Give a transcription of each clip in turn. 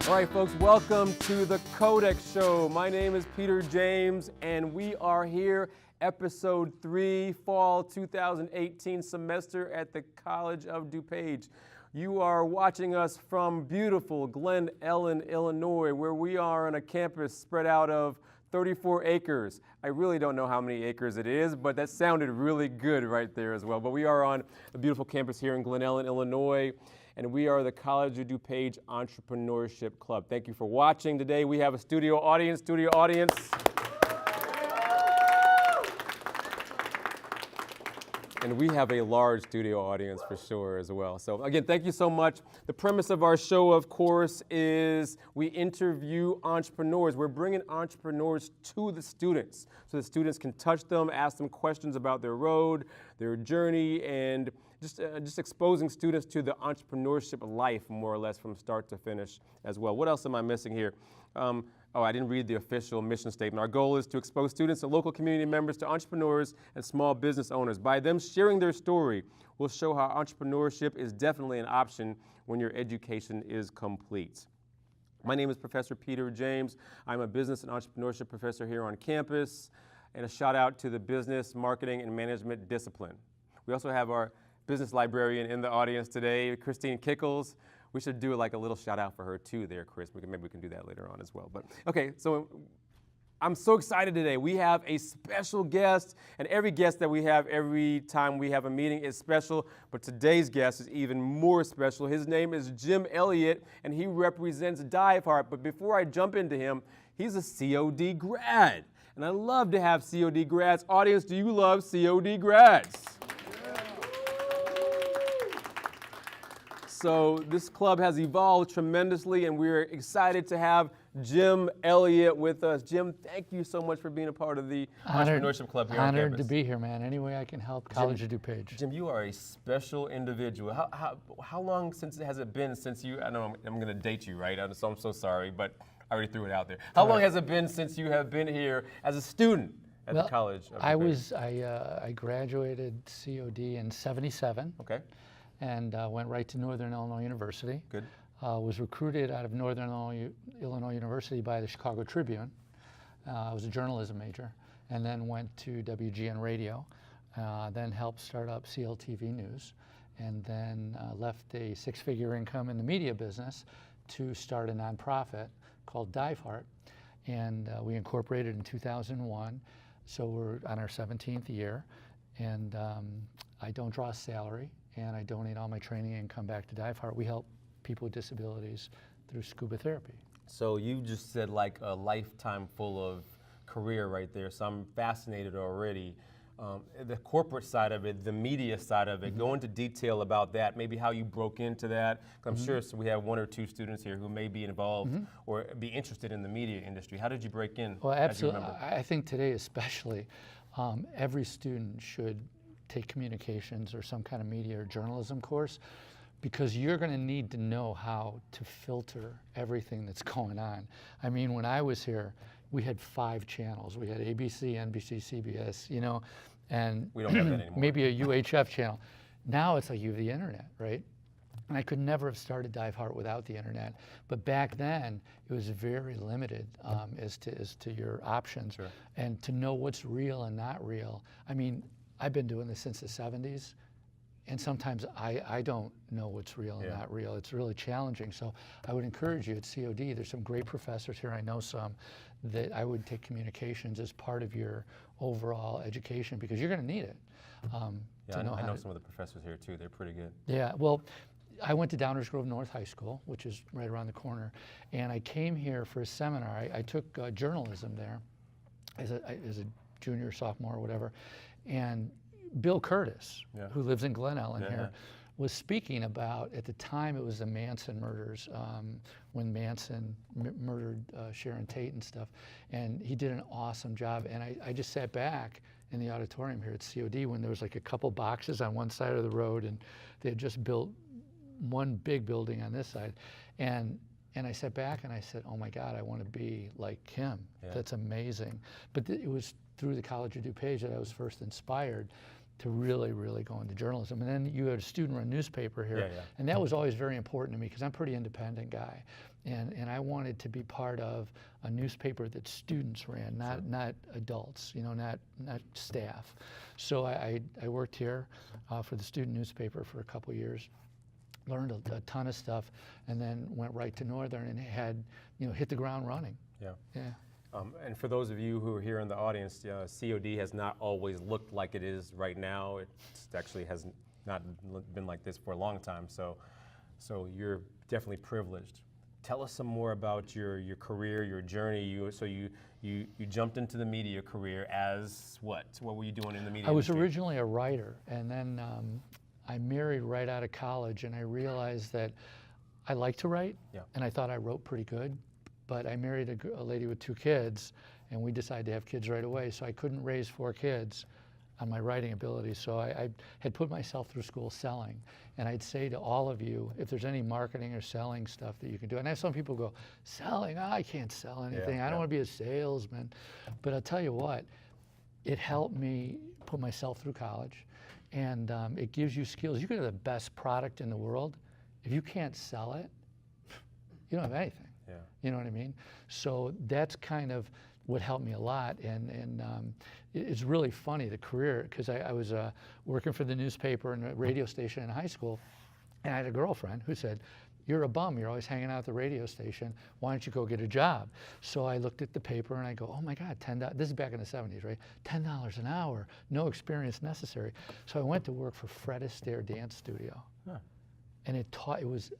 All right, folks, welcome to the CODEC Show. My name is Peter James, and we are here, episode 3, fall 2018 semester at the College of DuPage. You are watching us from beautiful Glen Ellen, Illinois, where we are on a campus spread out of 34 acres. I really don't know how many acres it is, but that sounded really good right there as well. But we are on a beautiful campus here in Glen Ellen, Illinois, and we are the College of DuPage Entrepreneurship Club. Thank you for watching today. We have a studio audience. And we have a large studio audience for sure as well. So again, thank you so much. The premise of our show, of course, is we interview entrepreneurs. We're bringing entrepreneurs to the students so the students can touch them, ask them questions about their road, their journey, and just exposing students to the entrepreneurship life more or less from start to finish as well. What else am I missing here? I didn't read the official mission statement. Our goal is to expose students and local community members to entrepreneurs and small business owners. By them sharing their story, we'll show how entrepreneurship is definitely an option when your education is complete. My name is Professor Peter James. I'm a business and entrepreneurship professor here on campus, and a shout out to the business, marketing, and management discipline. We also have our business librarian in the audience today, Christine Kickles. We should do like a little shout out for her too there, Chris. Maybe we can do that later on as well. But okay, so I'm so excited today. We have a special guest, and every guest that we have every time we have a meeting is special, but today's guest is even more special. His name is Jim Elliot, and he represents DiveHeart. But before I jump into him, he's a COD grad, and I love to have COD grads. Audience, do you love COD grads? So this club has evolved tremendously, and we're excited to have Jim Elliot with us. Jim, thank you so much for being a part of the Entrepreneurship Club here on campus. Honored to be here, man. Any way I can help College of DuPage. Jim, you are a special individual. How long has it been since you, I know I'm going to date you, right? So I'm so sorry, but I already threw it out there. How long has it been since you have been here as a student at the College of DuPage? I graduated COD in '77. Okay. And went right to Northern Illinois University. Good. Was recruited out of Northern Illinois University by the Chicago Tribune. I was a journalism major, and then went to WGN Radio, then helped start up CLTV News, and then left a six-figure income in the media business to start a nonprofit called DiveHeart, and we incorporated in 2001, so we're on our 17th year, and I don't draw a salary, and I donate all my training and come back to DiveHeart. We help people with disabilities through scuba therapy. So you just said like a lifetime full of career right there, so I'm fascinated already. The corporate side of it, the media side of it, go into detail about that, maybe how you broke into that. I'm sure we have one or two students here who may be involved or be interested in the media industry. How did you break in? Well, absolutely. I think today especially, every student should take communications or some kind of media or journalism course, because you're going to need to know how to filter everything that's going on. I mean, when I was here, we had 5 channels. We had ABC, NBC, CBS, you know, and we don't have that anymore. Maybe a UHF channel. Now it's like you have the internet, right? And I could never have started DiveHeart without the internet. But back then, it was very limited as to your options. Sure. And to know what's real and not real. I mean, I've been doing this since the 70s, and sometimes I don't know what's real and not real. It's really challenging. So I would encourage you at COD, there's some great professors here, I know some, that I would take communications as part of your overall education, because you're going to need it. I know some of the professors here too. They're pretty good. Yeah, well, I went to Downers Grove North High School, which is right around the corner, and I came here for a seminar. I took journalism there as a junior, sophomore, or whatever. And Bill Curtis, who lives in Glen Ellen here, was speaking about, at the time it was the Manson murders, when Manson murdered Sharon Tate and stuff. And he did an awesome job. And I just sat back in the auditorium here at COD when there was like a couple boxes on one side of the road, and they had just built one big building on this side. And I sat back and I said, oh my God, I want to be like him. That's amazing. But it was through the College of DuPage that I was first inspired. to really, really go into journalism. And then you had a student-run newspaper here, Yeah, yeah. and that was always very important to me because I'm a pretty independent guy. And I wanted to be part of a newspaper that students ran, not adults, you know, not staff. So I worked here for the student newspaper for a couple years, learned a ton of stuff, and then went right to Northern and had, you know, hit the ground running. Yeah. Yeah. And for those of you who are here in the audience, COD has not always looked like it is right now. It actually has not been like this for a long time. So you're definitely privileged. Tell us some more about your career, your journey. You jumped into the media career as what? What were you doing in the media I was industry? originally a writer, and then I married right out of college, and I realized that I like to write, and I thought I wrote pretty good, but I married a lady with 2 kids, and we decided to have kids right away, so I couldn't raise 4 kids on my writing ability, so I had put myself through school selling. And I'd say to all of you, if there's any marketing or selling stuff that you can do, and I have some people go, selling, I can't sell anything, I don't want to be a salesman. But I'll tell you what, it helped me put myself through college, and it gives you skills. You can have the best product in the world. If you can't sell it, you don't have anything. Yeah. You know what I mean? So that's kind of what helped me a lot, and it's really funny, the career, because I was working for the newspaper and a radio station in high school, and I had a girlfriend who said, you're a bum, you're always hanging out at the radio station, why don't you go get a job? So I looked at the paper and I go, oh my God, $10, this is back in the 70s, right? $10 an hour, no experience necessary. So I went to work for Fred Astaire Dance Studio. Huh. And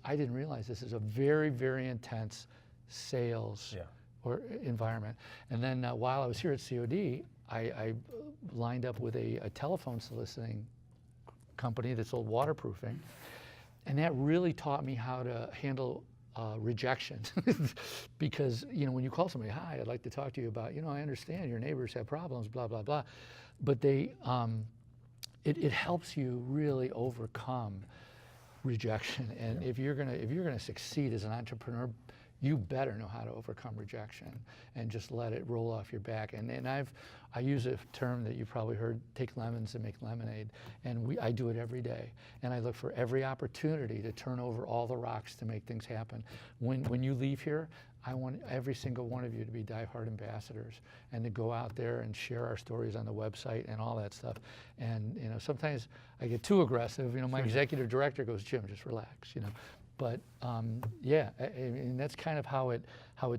I didn't realize this is a very, very intense sales or environment. And then while I was here at COD, I lined up with a telephone soliciting company that sold waterproofing. And that really taught me how to handle rejection. Because, you know, when you call somebody, hi, I'd like to talk to you about, you know, I understand your neighbors have problems, blah, blah, blah. But it helps you really overcome rejection. And if you're gonna succeed as an entrepreneur, you better know how to overcome rejection and just let it roll off your back. And I use a term that you've probably heard, take lemons and make lemonade. And I do it every day. And I look for every opportunity to turn over all the rocks to make things happen. When you leave here, I want every single one of you to be diehard ambassadors and to go out there and share our stories on the website and all that stuff. And, you know, sometimes I get too aggressive. You know, my executive director goes, Jim, just relax, you know. But yeah, I mean, that's kind of how it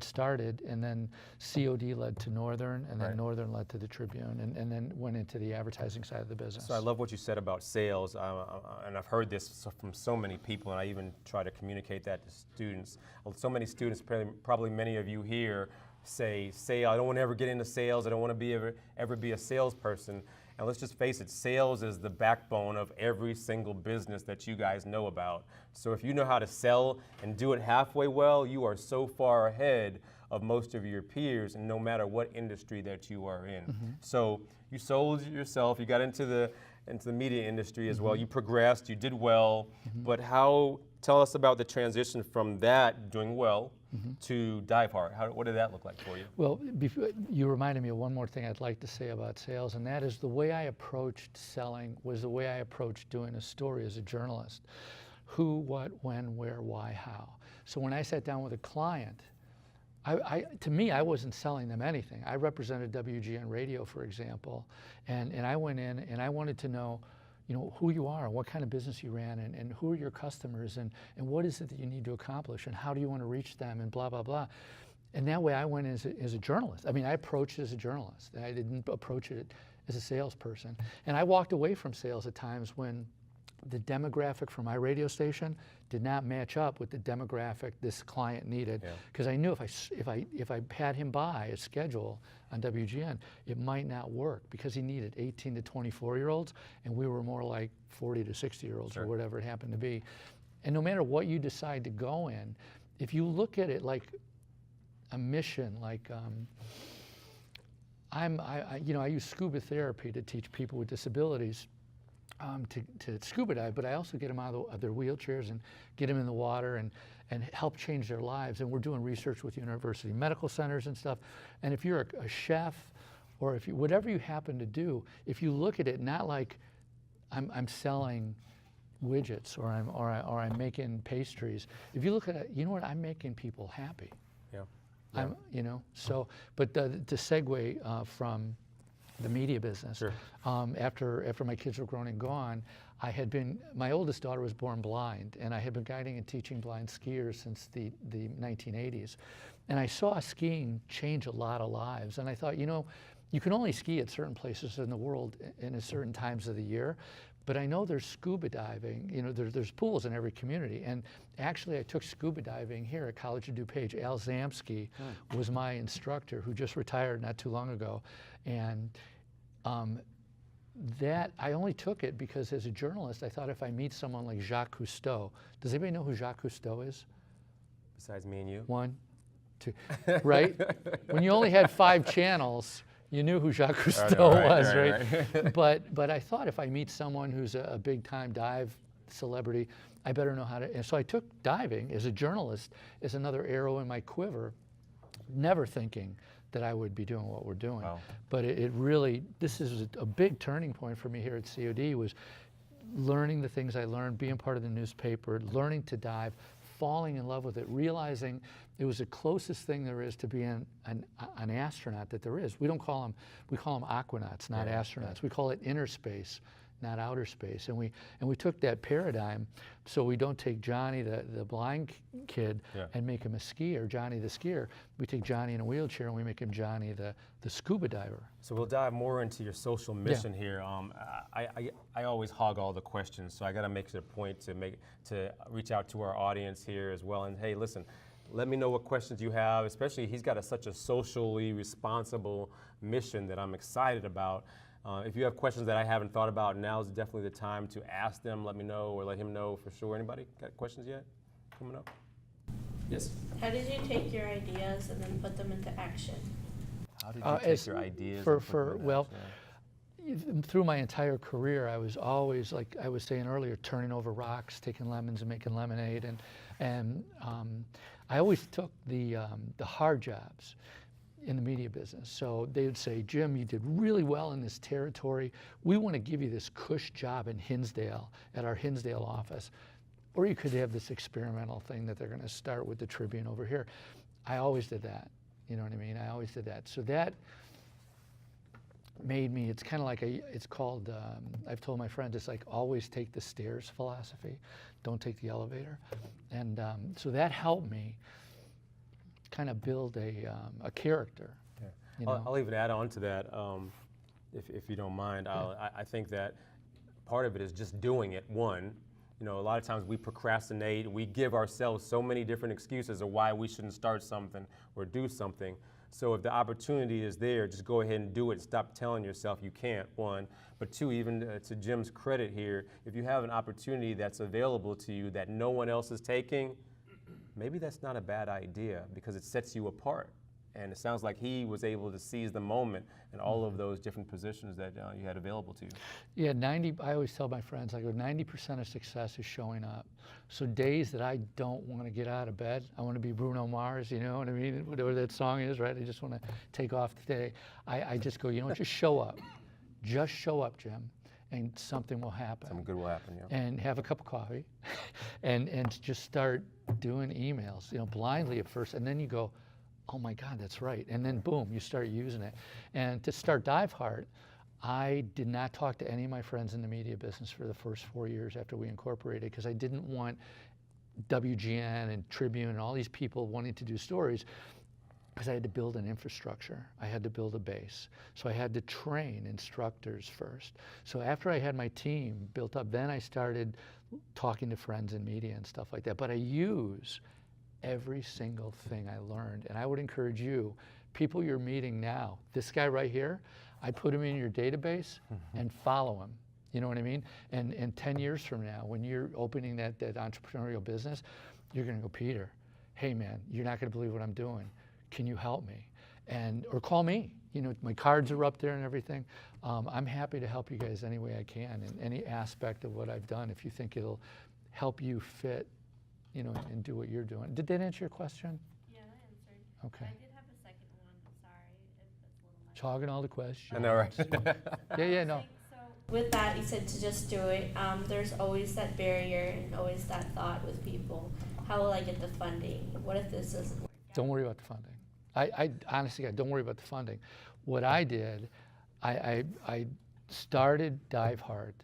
started, and then COD led to Northern, and then Northern led to the Tribune, and then went into the advertising side of the business. So I love what you said about sales, and I've heard this from so many people, and I even try to communicate that to students. So many students, probably many of you here, say, I don't want to ever get into sales, I don't want to ever be a salesperson. And let's just face it, sales is the backbone of every single business that you guys know about. So if you know how to sell and do it halfway well, you are so far ahead of most of your peers, and no matter what industry that you are in. So you sold yourself, you got into the media industry as well, you progressed, you did well, but tell us about the transition from that, doing well, to Dive Hard. What did that look like for you? Well, you reminded me of one more thing I'd like to say about sales, and that is the way I approached selling was the way I approached doing a story as a journalist. Who, what, when, where, why, how. So when I sat down with a client, to me, I wasn't selling them anything. I represented WGN Radio, for example, and I went in and I wanted to know, you know, who you are, what kind of business you ran, and who are your customers, and what is it that you need to accomplish, and how do you want to reach them, and blah, blah, blah. And that way I went as a journalist. I mean, I approached it as a journalist. I didn't approach it as a salesperson. And I walked away from sales at times when the demographic for my radio station did not match up with the demographic this client needed, because I knew if I had him buy a schedule on WGN, it might not work because he needed 18 to 24-year-olds, and we were more like 40 to 60-year-olds or whatever it happened to be. And no matter what you decide to go in, if you look at it like a mission, like I use scuba therapy to teach people with disabilities to scuba dive, but I also get them out of their wheelchairs and get them in the water and help change their lives. And we're doing research with university medical centers and stuff. And if you're a chef, or whatever you happen to do, if you look at it not like I'm selling widgets, or I'm making pastries. If you look at it, you know what? I'm making people happy. Yeah. You know. So, but to segue from the media business, Sure. After my kids were grown and gone, my oldest daughter was born blind, and I had been guiding and teaching blind skiers since the 1980s. And I saw skiing change a lot of lives. And I thought, you know, you can only ski at certain places in the world in a certain times of the year. But I know there's scuba diving, you know, there's pools in every community. And actually I took scuba diving here at College of DuPage. Al Zamsky was my instructor, who just retired not too long ago. And that I only took it because as a journalist, I thought if I meet someone like Jacques Cousteau, does anybody know who Jacques Cousteau is? Besides me and you? 1, 2, right? When you only had 5 channels, you knew who Jacques Cousteau was, right? But I thought if I meet someone who's a big time dive celebrity, I better know how to, and so I took diving as a journalist as another arrow in my quiver, never thinking that I would be doing what we're doing. Wow. But it really, this is a big turning point for me here at COD, was learning the things I learned, being part of the newspaper, learning to dive, falling in love with it, realizing it was the closest thing there is to being an astronaut that there is. We call them aquanauts, not astronauts. We call it inner space, not outer space. And we took that paradigm, so we don't take Johnny, the blind kid, and make him a skier, Johnny the skier. We take Johnny in a wheelchair and we make him Johnny the scuba diver. So we'll dive more into your social mission here. I always hog all the questions, so I got to make it a point to reach out to our audience here as well. And hey, listen, let me know what questions you have. Especially, he's got such a socially responsible mission that I'm excited about. If you have questions that I haven't thought about, now is definitely the time to ask them. Let me know, or let him know for sure. Anybody got questions yet? Coming up? Yes. How did you take your ideas and then put them into action? How did you take your ideas? Through my entire career, I was always, like I was saying earlier, turning over rocks, taking lemons and making lemonade, and I always took the hard jobs in the media business. So they would say, Jim, you did really well in this territory. We want to give you this cush job in Hinsdale, at our Hinsdale office. Or you could have this experimental thing that they're going to start with the Tribune over here. I always did that. You know what I mean? I always did that. So that made me, it's kind of like it's called, I've told my friends, it's like always take the stairs philosophy, don't take the elevator. And so that helped me kind of build a character. Yeah. You know? I'll even add on to that, if you don't mind. I think that part of it is just doing it, one. You know, a lot of times we procrastinate, we give ourselves so many different excuses of why we shouldn't start something or do something. So if the opportunity is there, just go ahead and do it. Stop telling yourself you can't, one. But two, even to Jim's credit here, if you have an opportunity that's available to you that no one else is taking, maybe that's not a bad idea because it sets you apart. And it sounds like he was able to seize the moment in all of those different positions that you had available to you. Yeah, I always tell my friends, I go, 90% of success is showing up. So days that I don't want to get out of bed, I want to be Bruno Mars, you know what I mean? Whatever that song is, right? I just want to take off today. I just go, you know what, just show up. Just show up, Jim, and something will happen. Something good will happen, yeah. And have a cup of coffee and just start doing emails, you know, blindly at first, and then you go, oh my God, that's right. And then boom, you start using it. And to start Dive Heart, I did not talk to any of my friends in the media business for the first 4 years after we incorporated, because I didn't want WGN and Tribune and all these people wanting to do stories, because I had to build an infrastructure. I had to build a base. So I had to train instructors first. So after I had my team built up, then I started talking to friends in media and stuff like that. But I use every single thing I learned. And I would encourage you, people you're meeting now, this guy right here, I put him in your database and follow him. You know what I mean? And 10 years from now, when you're opening that entrepreneurial business, you're gonna go, Peter, hey man, you're not gonna believe what I'm doing. Can you help me? Or call me. You know, my cards are up there and everything. I'm happy to help you guys any way I can in any aspect of what I've done if you think it'll help you fit, you know, and do what you're doing. Did that answer your question? Yeah, that answered. Okay. I did have a second one. Sorry if it's a little much. Hogging all the questions. I know, right? Yeah, no. So With that, you said to just do it. There's always that barrier and always that thought with people. How will I get the funding? What if this doesn't work? Don't worry about the funding. I honestly, don't worry about the funding. What I did, I started Dive Heart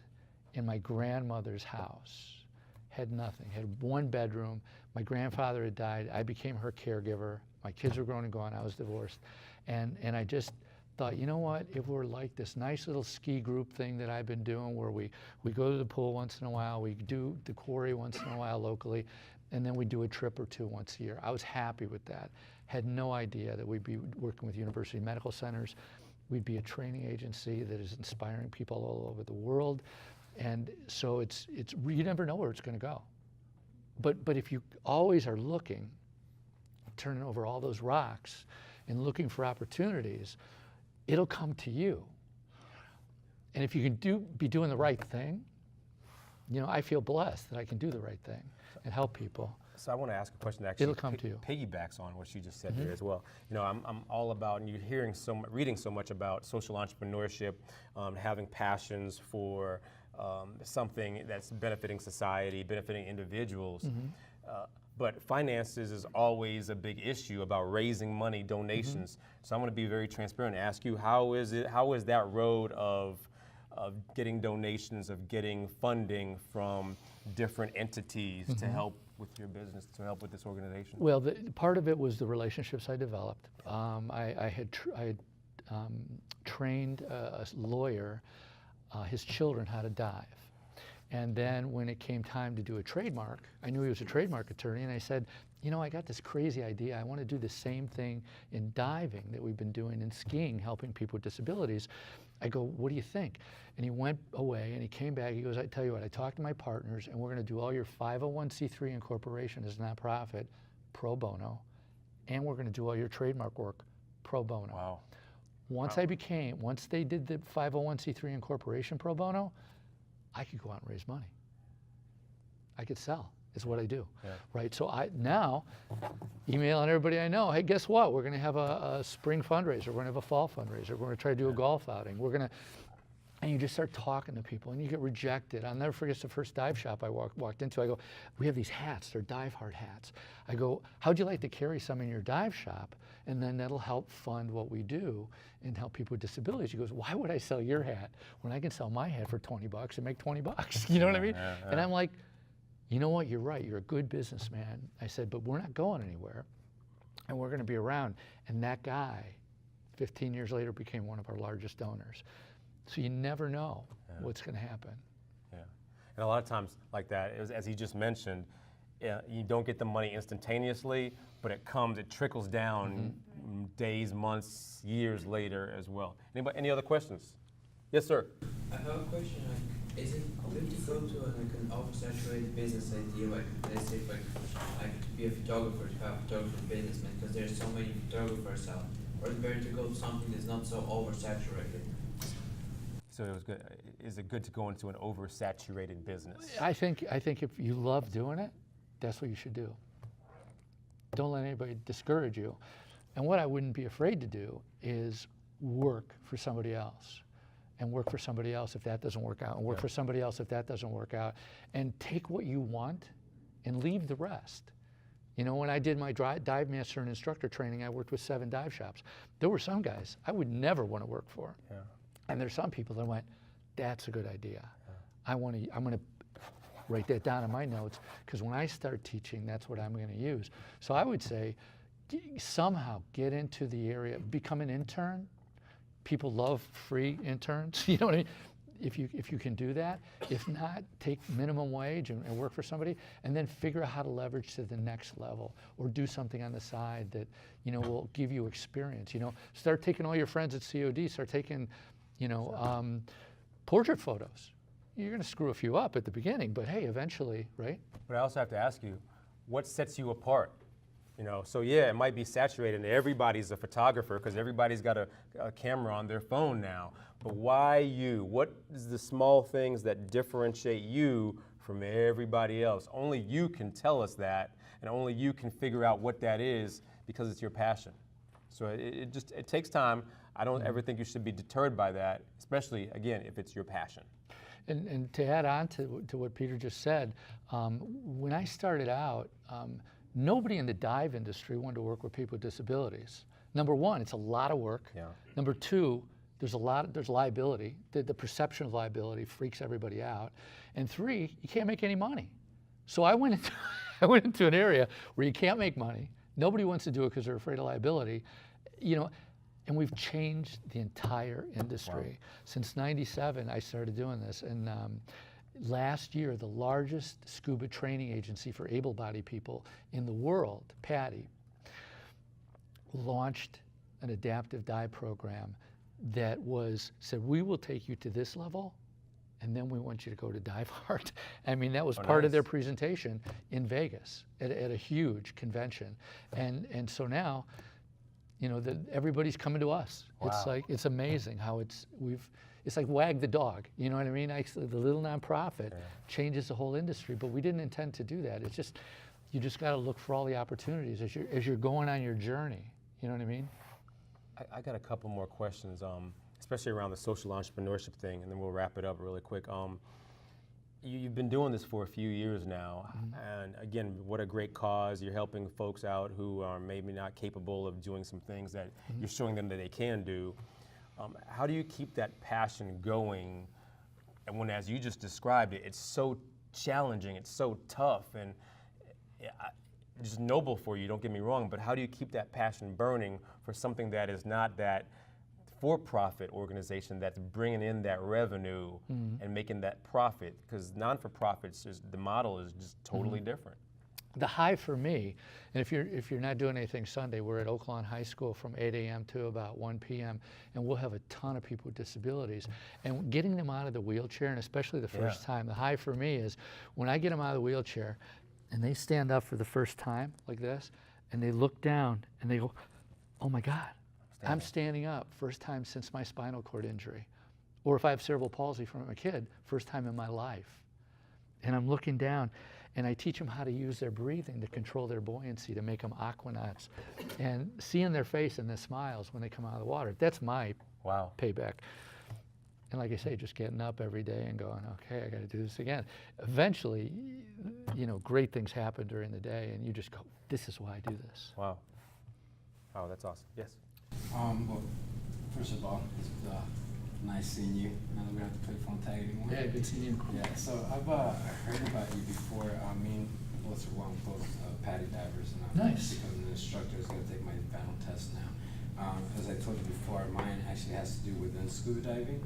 in my grandmother's house. Had nothing, had one bedroom. My grandfather had died. I became her caregiver. My kids were grown and gone. I was divorced. And I just thought, you know what, if we're like this nice little ski group thing that I've been doing where we go to the pool once in a while, we do the quarry once in a while locally, and then we do a trip or two once a year. I was happy with that. Had no idea that we'd be working with university medical centers. We'd be a training agency that is inspiring people all over the world. And so it's you never know where it's going to go. But if you always are looking, turning over all those rocks and looking for opportunities, it'll come to you. And if you can be doing the right thing, you know, I feel blessed that I can do the right thing and help people. So I want to ask a question that actually It'll come to you. piggybacks on what you just said there as well. You know, I'm all about, and you're hearing reading so much about social entrepreneurship, having passions for something that's benefiting society, benefiting individuals. But finances is always a big issue about raising money, donations. So I'm going to be very transparent and ask you, how is that road of getting donations, of getting funding from different entities to help with your business, to help with this organization? Well, part of it was the relationships I developed. I had trained a lawyer, his children, how to dive. And then when it came time to do a trademark, I knew he was a trademark attorney, and I said, you know, I got this crazy idea. I want to do the same thing in diving that we've been doing in skiing, helping people with disabilities. I go, what do you think? And he went away and he came back. He goes, I tell you what, I talked to my partners, and we're going to do all your 501c3 incorporation as a nonprofit pro bono, and we're going to do all your trademark work pro bono. Wow. Once once they did the 501c3 incorporation pro bono, I could go out and raise money. I could sell, is what I do, right? So I now emailing everybody I know, hey, guess what? We're gonna have a spring fundraiser, we're gonna have a fall fundraiser, we're gonna try to do a golf outing, and you just start talking to people and you get rejected. I'll never forget the first dive shop I walked into. I go, we have these hats, they're Dive Heart hats. I go, how'd you like to carry some in your dive shop? And then that'll help fund what we do and help people with disabilities. He goes, why would I sell your hat when I can sell my hat for 20 bucks and make 20 bucks? You know what I mean? And I'm like, you know what, you're right, you're a good businessman. I said, but we're not going anywhere and we're gonna be around. And that guy, 15 years later, became one of our largest donors. So you never know what's going to happen. Yeah, and a lot of times like that, as he just mentioned, you don't get the money instantaneously, but it trickles down days, months, years later as well. Anybody, any other questions? Yes, sir. I have a question. Like, is it good to go to an oversaturated business idea? Like, let's say, like to be a photographer, to have a photographer businessman, because there's so many photographers out. Or it's better to go to something that's not so oversaturated. So it was good. Is it good to go into an oversaturated business? I think if you love doing it, that's what you should do. Don't let anybody discourage you. And what I wouldn't be afraid to do is work for somebody else, and work for somebody else if that doesn't work out, and work for somebody else if that doesn't work out, and take what you want and leave the rest. You know, when I did my dive master and instructor training, I worked with 7 dive shops. There were some guys I would never want to work for. Yeah. And there's some people that went, that's a good idea. I'm gonna write that down in my notes, because when I start teaching, that's what I'm gonna use. So I would say, somehow get into the area, become an intern. People love free interns, you know what I mean? If you can do that. If not, take minimum wage and work for somebody, and then figure out how to leverage to the next level, or do something on the side that, you know, will give you experience. You know, start taking all your friends at COD, start taking, you know, portrait photos. You're gonna screw a few up at the beginning, but hey, eventually, right? But I also have to ask you, what sets you apart? You know, so yeah, it might be saturated and everybody's a photographer because everybody's got a camera on their phone now. But why you? What is the small things that differentiate you from everybody else? Only you can tell us that, and only you can figure out what that is, because it's your passion. So it takes time. I don't ever think you should be deterred by that, especially, again, if it's your passion. And to add on to what Peter just said, when I started out, nobody in the dive industry wanted to work with people with disabilities. Number one, it's a lot of work. Yeah. Number two, there's liability. The perception of liability freaks everybody out. And three, you can't make any money. So I went into an area where you can't make money. Nobody wants to do it because they're afraid of liability. And we've changed the entire industry. Wow. Since '97, I started doing this. And last year, the largest scuba training agency for able-bodied people in the world, PADI, launched an adaptive dive program that said, we will take you to this level, and then we want you to go to dive hard. I mean, that was part of their presentation in Vegas at a huge convention. And so now, everybody's coming to us. Wow. It's amazing how it's like wag the dog, you know what I mean? The little nonprofit changes the whole industry, but we didn't intend to do that. It's just, you just gotta look for all the opportunities as you're going on your journey, you know what I mean? I got a couple more questions, especially around the social entrepreneurship thing, and then we'll wrap it up really quick. You've been doing this for a few years now, and again, what a great cause. You're helping folks out who are maybe not capable of doing some things that you're showing them that they can do. How do you keep that passion going? And when, as you just described it, it's so challenging, it's so tough, and just noble for you, don't get me wrong, but how do you keep that passion burning for something that is not that for-profit organization that's bringing in that revenue and making that profit? Because non-for-profits, the model is just totally different. The high for me, and if you're not doing anything Sunday, we're at Oaklawn High School from 8 a.m. to about 1 p.m., and we'll have a ton of people with disabilities. And getting them out of the wheelchair, and especially the first time, the high for me is when I get them out of the wheelchair and they stand up for the first time like this, and they look down and they go, oh my God, I'm standing up, first time since my spinal cord injury. Or if I have cerebral palsy from a kid, first time in my life. And I'm looking down, and I teach them how to use their breathing to control their buoyancy, to make them aquanauts. And seeing their face and their smiles when they come out of the water, that's my payback. And like I say, just getting up every day and going, okay, I got to do this again. Eventually, great things happen during the day, and you just go, this is why I do this. Wow. Oh, that's awesome. Yes? Well, first of all, it's nice seeing you. Now that we don't have to play phone tag anymore. Yeah, good seeing you. Yeah, so I've heard about you before. Me and both PADI divers, and I'm becoming an instructor. I'm going to take my final test now. As I told you before, mine actually has to do with scuba diving.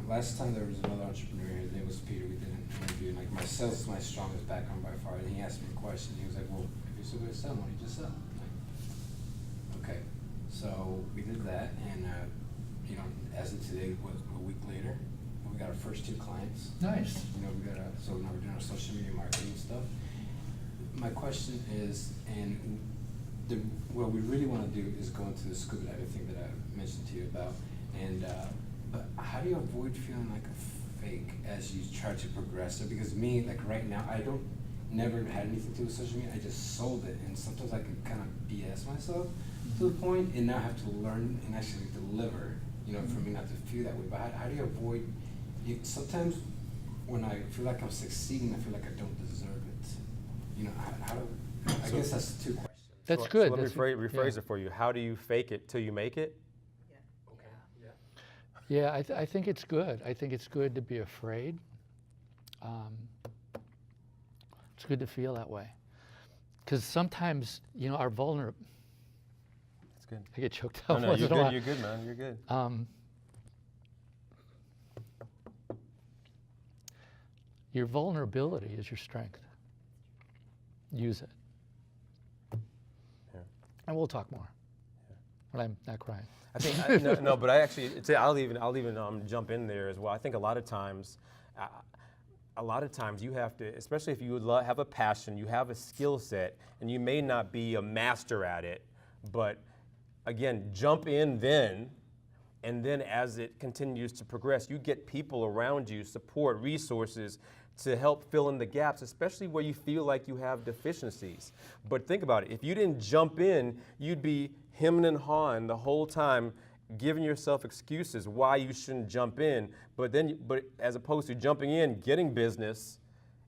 Last time there was another entrepreneur here, his name was Peter. We did an interview, and my sales is my strongest background by far. And he asked me a question. He was like, "Well, if you're so good at selling, why don't you just sell?" I'm like, okay. So we did that, and as of today, a week later, we got our first 2 clients. Nice. So now we're doing our social media marketing stuff. My question is, what we really want to do is go into the scuba diving thing that I mentioned to you about, but how do you avoid feeling like a fake as you try to progress? So because me, right now, I never had anything to do with social media. I just sold it, and sometimes I can kind of BS myself to the point, and now I have to learn and actually deliver. For me not to feel that way. But how do you avoid? Sometimes when I feel like I'm succeeding, I feel like I don't deserve it. I guess that's 2 questions. That's good. So let me rephrase it for you. How do you fake it till you make it? Yeah, I think it's good. I think it's good to be afraid. It's good to feel that way. Because sometimes, our vulnerability. That's good. I get choked up. No, you're good. You're good, man. You're good. Your vulnerability is your strength. Use it. Yeah. And we'll talk more. Yeah. But I'm not crying. I think but I actually I'll even jump in there as well. I think a lot of times you have to, especially if you have a passion, you have a skill set, and you may not be a master at it, but again, jump in then, and then as it continues to progress, you get people around you, support, resources to help fill in the gaps, especially where you feel like you have deficiencies. But think about it, if you didn't jump in, you'd be hemming and hawing the whole time, giving yourself excuses why you shouldn't jump in, but as opposed to jumping in, getting business,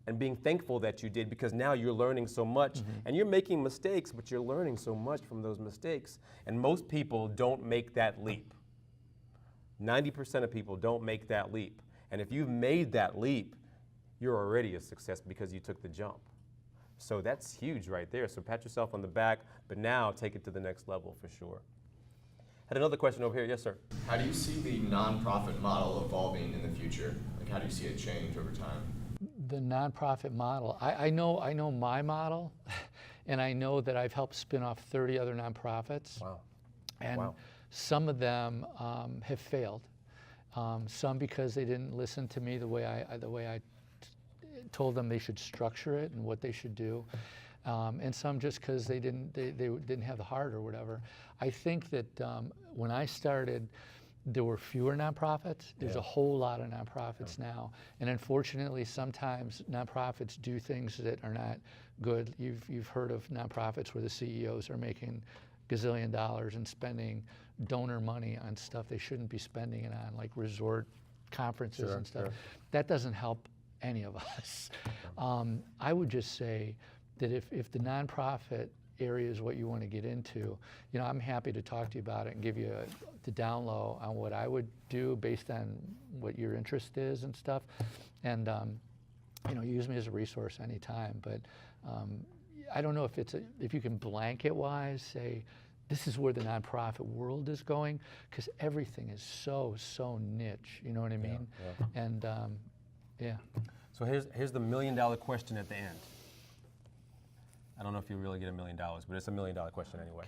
and being thankful that you did, because now you're learning so much, and you're making mistakes, but you're learning so much from those mistakes. And most people don't make that leap. 90% of people don't make that leap. And if you've made that leap, you're already a success because you took the jump. So that's huge right there. So pat yourself on the back, but now take it to the next level for sure. Had another question over here. Yes, sir. How do you see the nonprofit model evolving in the future? Like, how do you see it change over time? The nonprofit model, I know my model, and I know that I've helped spin off 30 other nonprofits. Wow. And Wow. some of them have failed. Some because they didn't listen to me the way I told them they should structure it and what they should do, and some just because they didn't have the heart or whatever. I think that when I started, there were fewer nonprofits. There's a whole lot of nonprofits now, and unfortunately, sometimes nonprofits do things that are not good. You've heard of nonprofits where the CEOs are making gazillion dollars and spending donor money on stuff they shouldn't be spending it on, like resort conferences and stuff. That doesn't help any of us. I would just say that if the nonprofit area is what you want to get into, you know, I'm happy to talk to you about it and give you the down low on what I would do based on what your interest is and stuff. And you know, use me as a resource anytime. But I don't know if you can blanket wise say this is where the nonprofit world is going, because everything is so niche. You know what I mean? Yeah. And yeah. So here's the $1 million question at the end. I don't know if you really get $1 million, but it's a $1 million question anyway.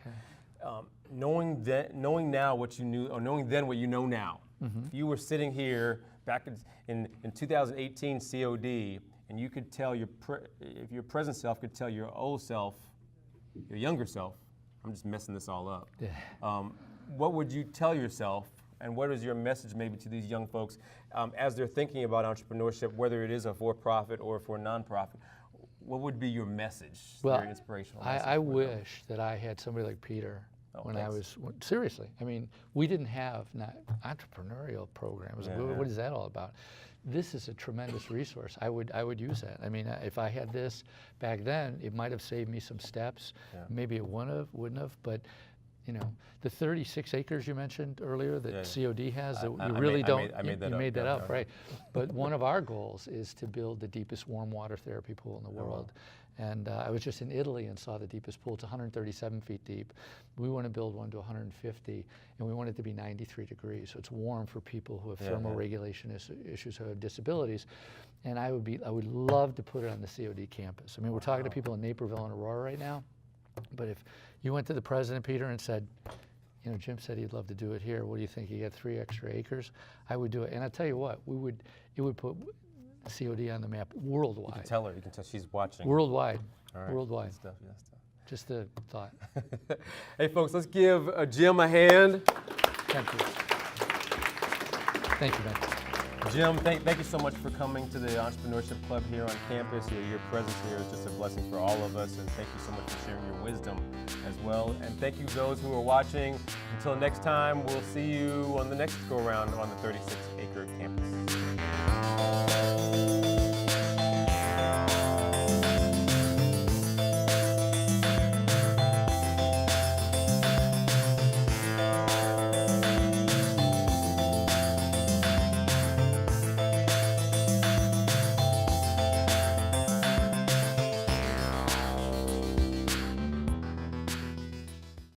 Okay. Knowing now what you knew, or knowing then what you know now, if you were sitting here back in 2018 COD, and you could tell if your present self could tell your old self, your younger self, I'm just messing this all up. Yeah. What would you tell yourself, and what is your message maybe to these young folks as they're thinking about entrepreneurship, whether it is a for-profit or for a nonprofit? What would be your message? Well, your inspirational I wish that I had somebody like Peter when I was, seriously, I mean, we didn't have entrepreneurial programs. Yeah. What is that all about? This is a tremendous resource. I would use that. I mean, if I had this back then, it might have saved me some steps. Yeah. Maybe it wouldn't have, but you know, the 36 acres you mentioned earlier that COD has, that you really don't, you made that up, right? But one of our goals is to build the deepest warm water therapy pool in the world. And I was just in Italy and saw the deepest pool. It's 137 feet deep. We want to build one to 150, and we want it to be 93 degrees. So it's warm for people who have thermal regulation issues, who have disabilities. And I would love to put it on the COD campus. I mean, we're talking to people in Naperville and Aurora right now, but if you went to the president, Peter, and said, you know, Jim said he'd love to do it here. What do you think? You got 3 extra acres? I would do it. And I'll tell you what, it would put COD on the map worldwide. You can tell her. You can tell she's watching. Worldwide. All right. Worldwide. Good stuff. Yeah, stuff. Just a thought. Hey, folks, let's give Jim a hand. Thank you. Thank you, Ben. Jim, thank you so much for coming to the Entrepreneurship Club here on campus. Your presence here is just a blessing for all of us, and thank you so much for sharing your wisdom as well. And thank you those who are watching. Until next time, we'll see you on the next go-around on the 36-acre campus.